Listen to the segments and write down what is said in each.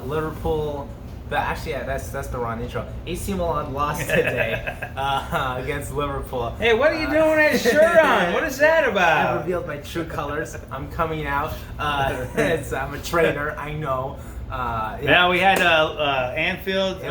Liverpool. But actually, yeah, that's the wrong intro. AC Milan lost today against Liverpool. Hey, what are you doing with that shirt on? What is that I about? revealed my true colors. I'm coming out. I'm a traitor. I know. Yeah, we had Anfield,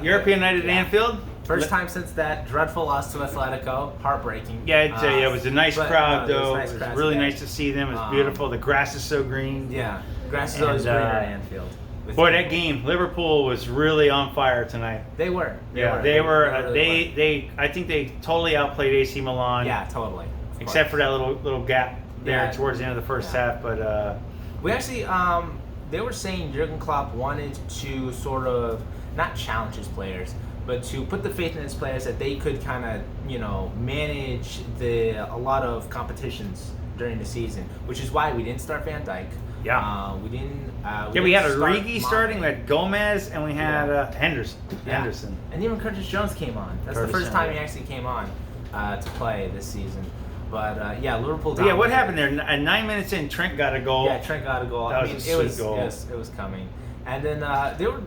European night at Anfield. First time since that dreadful loss to Atletico. Heartbreaking. Yeah, it was a nice crowd, though. It was It was really nice to see them. It was beautiful. The grass is so green. Yeah, grass is always greener at Anfield. Boy, that game, Liverpool was really on fire tonight. They were. They were. I think they totally outplayed AC Milan. Yeah, totally. Except for that little gap there towards the end of the first half, but we actually they were saying Jurgen Klopp wanted to sort of not challenge his players, but to put the faith in his players that they could kind of manage a lot of competitions during the season, which is why we didn't start Van Dijk. Yeah. We didn't. We had Origi starting, we had Gomez, and we had Henderson. And even Curtis Jones came on. That's the first time he actually came on to play this season. But Liverpool. Yeah, what happened there? 9 minutes in, Trent got a goal. Yeah, Trent got a goal. That was a sweet goal. It was coming. And then they were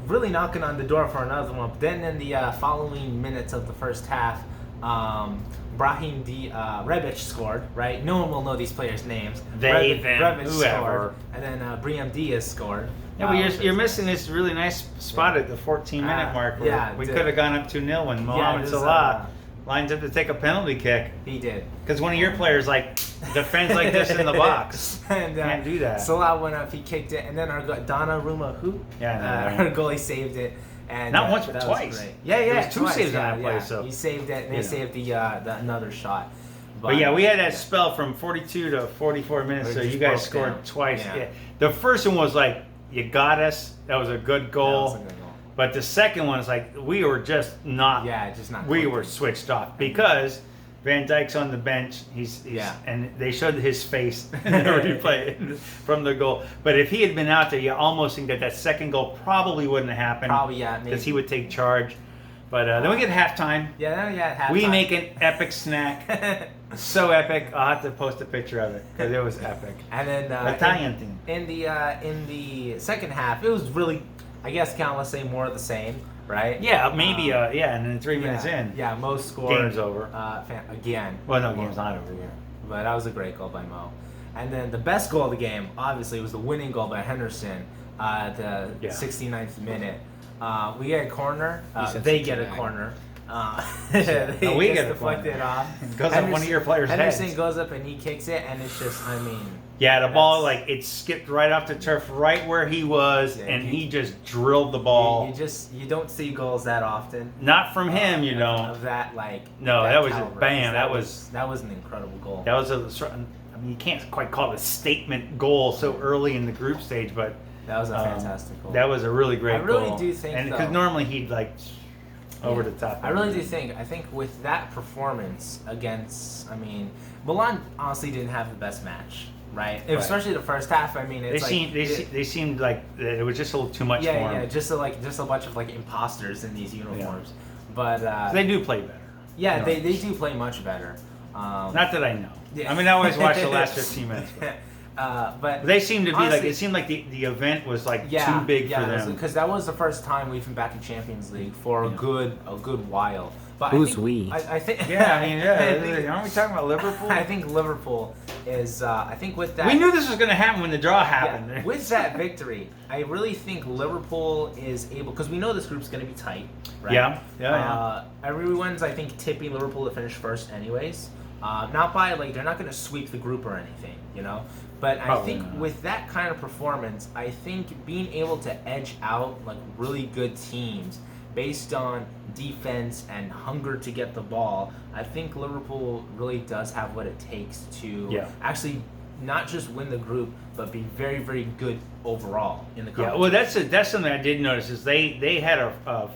really knocking on the door for another one. But then in the following minutes of the first half, Brahim Rebic scored, right? No one will know these players' names. Rebic whoever. Scored, and then Brahim Diaz scored. Yeah, but you're missing this really nice spot at the 14-minute mark where we could have gone up 2-0 when Mohamed Salah lines up to take a penalty kick. He did. Because one of your players defends like this in the box. And can't do that. Salah went up, he kicked it, and then our Donnarumma, our goalie saved it. And not once, but twice. Yeah, there was two saves on that play. So he saved it, and they saved the another shot. But yeah, we had that spell from 42 to 44 minutes. So you guys scored twice. Yeah. The first one was like, you got us. That was a good goal. That was a good goal. But the second one is like, we were just not. Yeah, just not. We were switched off because Van Dijk's on the bench. He's and they showed his face in the replay from the goal. But if he had been out there, you almost think that second goal probably wouldn't have happened. Probably, yeah, because he would take charge. But then we get halftime. Halftime. We make an epic snack. So epic. I'll have to post a picture of it because it was epic. And then Italian thing. In the second half, it was really, I guess, let's say more of the same. Right? Yeah, maybe. And then 3 minutes in. Yeah, Mo scored. Game's over. Again. Well, no, game's not over yet. But that was a great goal by Mo. And then the best goal of the game, obviously, was the winning goal by Henderson at the 69th minute. We get a corner. They get a corner. We get deflected off. It goes up one of your players' Henderson heads. goes up and he kicks it, and it's just, Yeah, the ball, it skipped right off the turf, right where he was, and he just drilled the ball. You don't see goals that often. Not from him, you know. Of that, No, that was caliber. bam. That was an incredible goal. That was you can't quite call it a statement goal so early in the group stage, but that was a fantastic goal. That was a really great goal. I really do think, and because normally he'd over the top. I really do think. I think with that performance against, Milan honestly didn't have the best match, right? Especially the first half. They seemed like it was just a little too much for them. Yeah, just a bunch of imposters in these uniforms. But they do play better. Yeah, they do play much better. Not that I know. Yeah. I always watch the last 15 minutes. But they seem to be honestly, it seemed like the event was too big for them. Because that was the first time we've been back in Champions League for a good while. But who's we? I think. Aren't we talking about Liverpool? I think Liverpool is. I think with that. We knew this was going to happen when the draw happened. Yeah, with that victory, I really think Liverpool is able, because we know this group's going to be tight, right? Yeah. Everyone's, I think, tipping Liverpool to finish first, anyways. Not by they're not going to sweep the group or anything, But Probably I think with that kind of performance, I think being able to edge out really good teams based on defense and hunger to get the ball, I think Liverpool really does have what it takes to actually not just win the group, but be very, very good overall in the competition. Yeah, well, that's something I did notice is they had a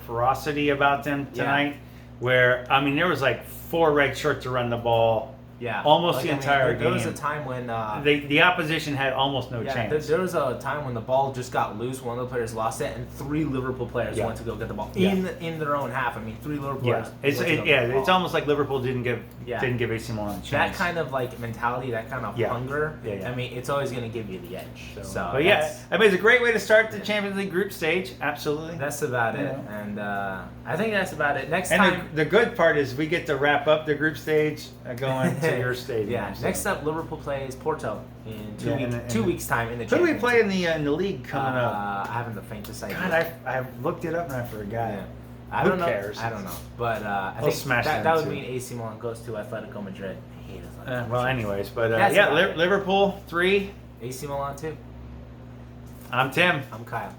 ferocity about them tonight, where there was 4 red shirts to run the ball Yeah, almost the entire game. There was a time when the opposition had almost no chance. There was a time when the ball just got loose. One of the players lost it, and 3 Liverpool players went to go get the ball in their own half. I mean, 3 Liverpool players. It's almost like Liverpool didn't give AC Milan a chance. That kind of like mentality, that kind of hunger. Yeah. I mean, it's always going to give you the edge. So but yeah, I mean, it's a great way to start the Champions League group stage. Absolutely. That's about it, and I think that's about it. Next and time, the good part is we get to wrap up the group stage going to your stadium. Yeah. So. Next up, Liverpool plays Porto in 2 weeks time in the. Who do we play in the league coming up? I haven't the faintest idea. God, I looked it up and I forgot. Yeah. Who cares? I don't know, but I think smash that would mean AC Milan goes to Atletico Madrid. I hate Atletico Madrid. Well, anyways, but Liverpool 3, AC Milan 2. I'm Tim. I'm Kyle.